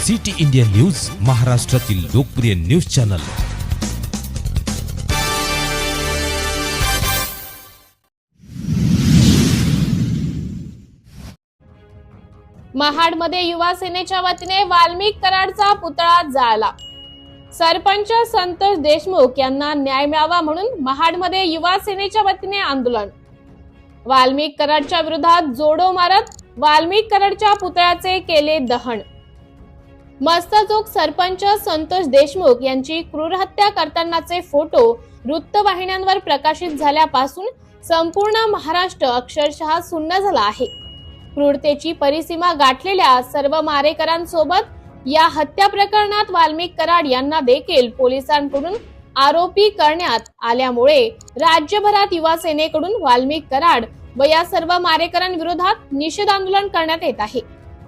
City India news, महाराष्ट्रातील लोकप्रिय news channel. महाडमध्ये युवा सेनेच्या वतीने वाल्मिक कराडचा पुतळा जाळला। सरपंच संतोष देशमुख यांना न्याय मिळावा म्हणून महाडमध्ये युवा सेनेच्या वतीने आंदोलन। वाल्मिक कराडच्या विरोधात जोडो मारत वाल्मिक कराडच्या पुतळ्याचे केले दहन। मस्तचोक सरपंच संतोष देशमुख यांची क्रूर हत्या करतानाचे फोटो वृत्तवाहिन्यांवर प्रकाशित झाल्यापासून संपूर्ण महाराष्ट्र अक्षरशः सुन्न झाला आहे। क्रूरतेची परिसीमा गाठलेल्या सर्व मारेकरांसोबत या हत्या प्रकरणात वाल्मिक कराड यांना देखील पोलिसांकडून आरोपी करण्यात आल्यामुळे राज्यभरात युवा सेनेकडून वाल्मिक कराड व या सर्व मारेकरांविरोधात निषेध आंदोलन करण्यात येत आहे।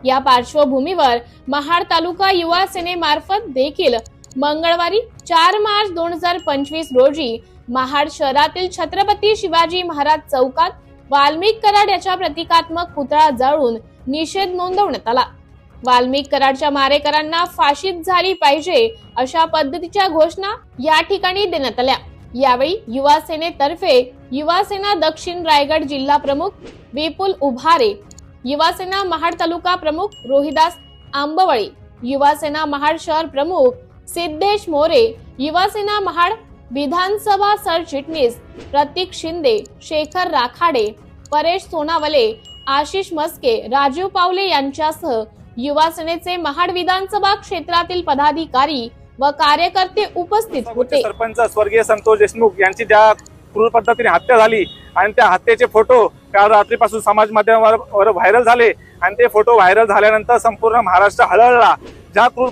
या पार्श्वभूमीवर महाड तालुका युवा सेनेमार्फत देखील मंगळवारी 4 मार्च 2025 रोजी महाड शहरातील छत्रपती शिवाजी महाराज चौकात वाल्मिक कराड याच्या प्रतिकात्मक पुतळा जाळून निषेध नोंदवण्यात आला। वाल्मिक कराडच्या मारेकरांना फाशीत झाली पाहिजे अशा पद्धतीच्या घोषणा या ठिकाणी देण्यात आल्या। यावेळी युवा सेनेतर्फे युवा सेना दक्षिण रायगड जिल्हा प्रमुख विपुल उभारे, युवा सेना महाड तालुका प्रमुख रोहिदास आंबवळे, युवा सेना महाड शहर प्रमुख सिद्धेश मोरे, युवा सेना महाड विधानसभा सरचिटणीस प्रतीक शिंदे, शेखर राखाडे, परेश सोनावले, आशिष मस्के, राजीव पावले यांच्यासह युवा सेनेचे महाड विधानसभा क्षेत्रातील पदाधिकारी व कार्यकर्ते उपस्थित होते। सरपंच स्वर्गीय संतोष देशमुख यांची ज्या क्रूर पद्धतीने हत्या झाली आणि त्या हत्येचे फोटो काल रात्रीपासून समाज माध्यमावर व्हायरल झाले आणि ते फोटो व्हायरल झाल्यानंतर संपूर्ण महाराष्ट्र हळहळला। ज्या क्रूर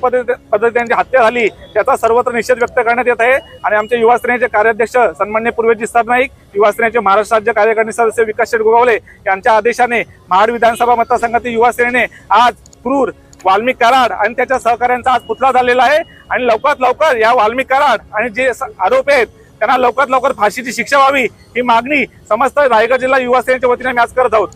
पद्धतीने हत्या झाली त्याचा सर्वत्र निषेध व्यक्त करण्यात येत आहे आणि आमचे युवा सेनेचे कार्याध्यक्ष सन्माननीय पूर्वेजी नाईक, युवा सेनेचे महाराष्ट्र राज्य कार्यकारिणी सदस्य विकास शेठ गोगावले यांच्या आदेशाने महाड विधानसभा मतदारसंघातील युवा सेनेने आज क्रूर वाल्मिक कराड आणि त्याच्या सहकाऱ्यांचा आज पुतळा झालेला आहे आणि लवकरात लवकर या वाल्मिक कराड आणि जे आरोपी आहेत त्यांना लवकरात लवकर फाशीची शिक्षा व्हावी ही मागणी समस्त रायगड जिल्हा युवा सेनेच्या वतीने आम्ही आज करत आहोत।